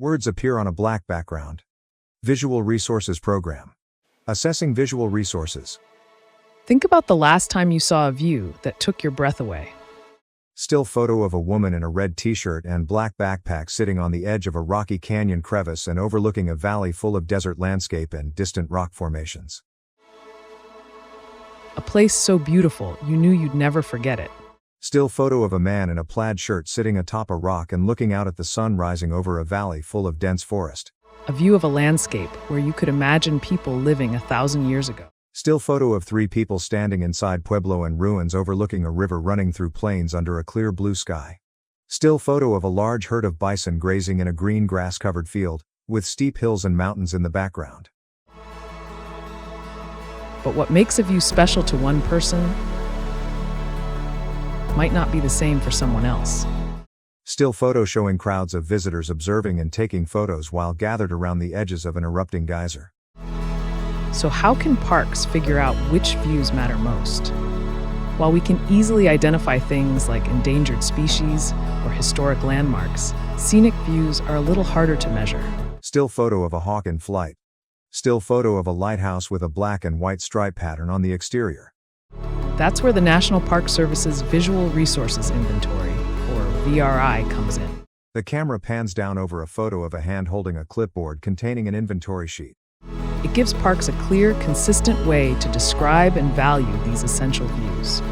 Words appear on a black background. Visual Resources Program. Assessing visual resources. Think about the last time you saw a view that took your breath away. Still photo of a woman in a red t-shirt and black backpack sitting on the edge of a rocky canyon crevice and overlooking a valley full of desert landscape and distant rock formations. A place so beautiful you knew you'd never forget it. Still photo of a man in a plaid shirt sitting atop a rock and looking out at the sun rising over a valley full of dense forest. A view of a landscape where you could imagine people living 1,000 years ago. Still photo of 3 people standing inside Pueblo in ruins overlooking a river running through plains under a clear blue sky. Still photo of a large herd of bison grazing in a green grass-covered field, with steep hills and mountains in the background. But what makes a view special to one person might not be the same for someone else. Still photo showing crowds of visitors observing and taking photos while gathered around the edges of an erupting geyser. So how can parks figure out which views matter most? While we can easily identify things like endangered species or historic landmarks, scenic views are a little harder to measure. Still photo of a hawk in flight. Still photo of a lighthouse with a black and white stripe pattern on the exterior. That's where the National Park Service's Visual Resources Inventory, or VRI, comes in. The camera pans down over a photo of a hand holding a clipboard containing an inventory sheet. It gives parks a clear, consistent way to describe and value these essential views.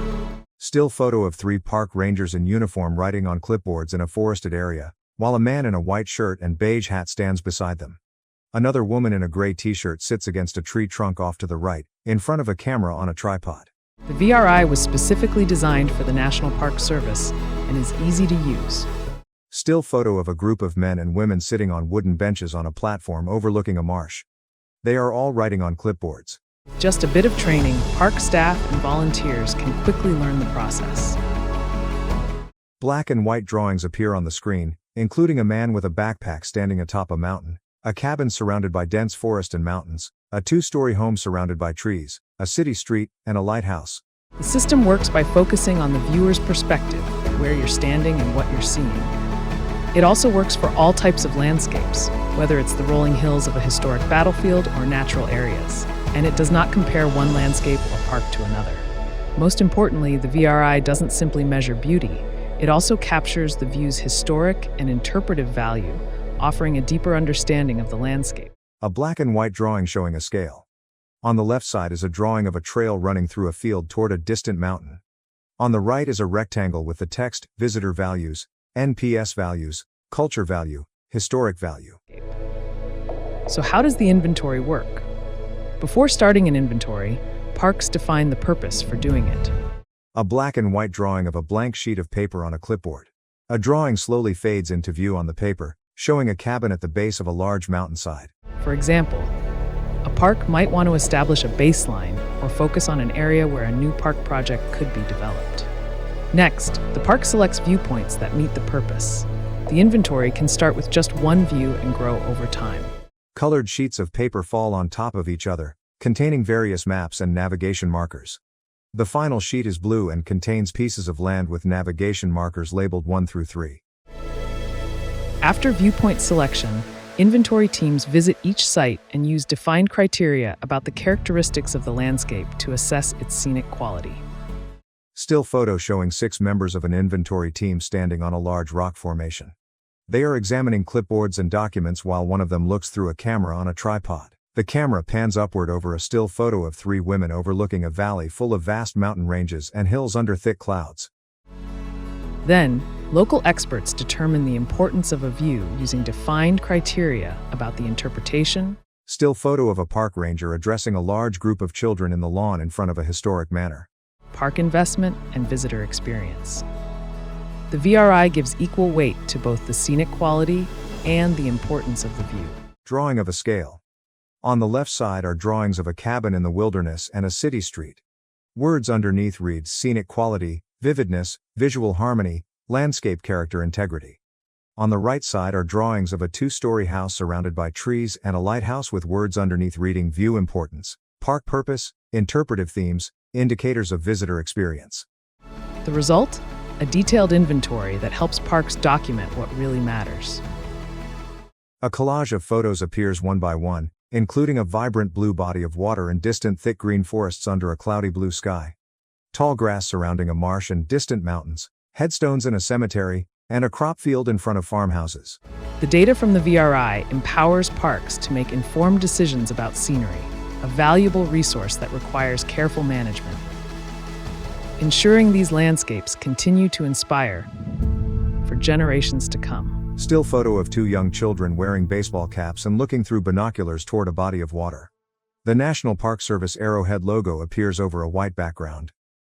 Still photo of 3 park rangers in uniform writing on clipboards in a forested area, while a man in a white shirt and beige hat stands beside them. Another woman in a gray t-shirt sits against a tree trunk off to the right, in front of a camera on a tripod. The VRI was specifically designed for the National Park Service and is easy to use. Still photo of a group of men and women sitting on wooden benches on a platform overlooking a marsh. They are all writing on clipboards. Just a bit of training, park staff and volunteers can quickly learn the process. Black and white drawings appear on the screen, including a man with a backpack standing atop a mountain, a cabin surrounded by dense forest and mountains, a 2-story home surrounded by trees, a city street, and a lighthouse. The system works by focusing on the viewer's perspective, where you're standing and what you're seeing. It also works for all types of landscapes, whether it's the rolling hills of a historic battlefield or natural areas, and it does not compare one landscape or park to another. Most importantly, the VRI doesn't simply measure beauty, it also captures the view's historic and interpretive value, offering a deeper understanding of the landscape. A black and white drawing showing a scale. On the left side is a drawing of a trail running through a field toward a distant mountain. On the right is a rectangle with the text, visitor values, NPS values, culture value, historic value. So how does the inventory work? Before starting an inventory, parks define the purpose for doing it. A black and white drawing of a blank sheet of paper on a clipboard. A drawing slowly fades into view on the paper, showing a cabin at the base of a large mountainside. For example, a park might want to establish a baseline or focus on an area where a new park project could be developed. Next, the park selects viewpoints that meet the purpose. The inventory can start with just one view and grow over time. Colored sheets of paper fall on top of each other, containing various maps and navigation markers. The final sheet is blue and contains pieces of land with navigation markers labeled 1 through 3. After viewpoint selection, inventory teams visit each site and use defined criteria about the characteristics of the landscape to assess its scenic quality. Still photo showing 6 members of an inventory team standing on a large rock formation. They are examining clipboards and documents while one of them looks through a camera on a tripod. The camera pans upward over a still photo of 3 women overlooking a valley full of vast mountain ranges and hills under thick clouds. Then, local experts determine the importance of a view using defined criteria about the interpretation. Still photo of a park ranger addressing a large group of children in the lawn in front of a historic manor. Park investment and visitor experience. The VRI gives equal weight to both the scenic quality and the importance of the view. Drawing of a scale. On the left side are drawings of a cabin in the wilderness and a city street. Words underneath read scenic quality, vividness, visual harmony, landscape character integrity. On the right side are drawings of a 2-story house surrounded by trees and a lighthouse with words underneath reading view importance, park purpose, interpretive themes, indicators of visitor experience. The result? A detailed inventory that helps parks document what really matters. A collage of photos appears one by one, including a vibrant blue body of water and distant thick green forests under a cloudy blue sky. Tall grass surrounding a marsh and distant mountains, headstones in a cemetery, and a crop field in front of farmhouses. The data from the VRI empowers parks to make informed decisions about scenery, a valuable resource that requires careful management. Ensuring these landscapes continue to inspire for generations to come. Still photo of two young children wearing baseball caps and looking through binoculars toward a body of water. The National Park Service Arrowhead logo appears over a white background.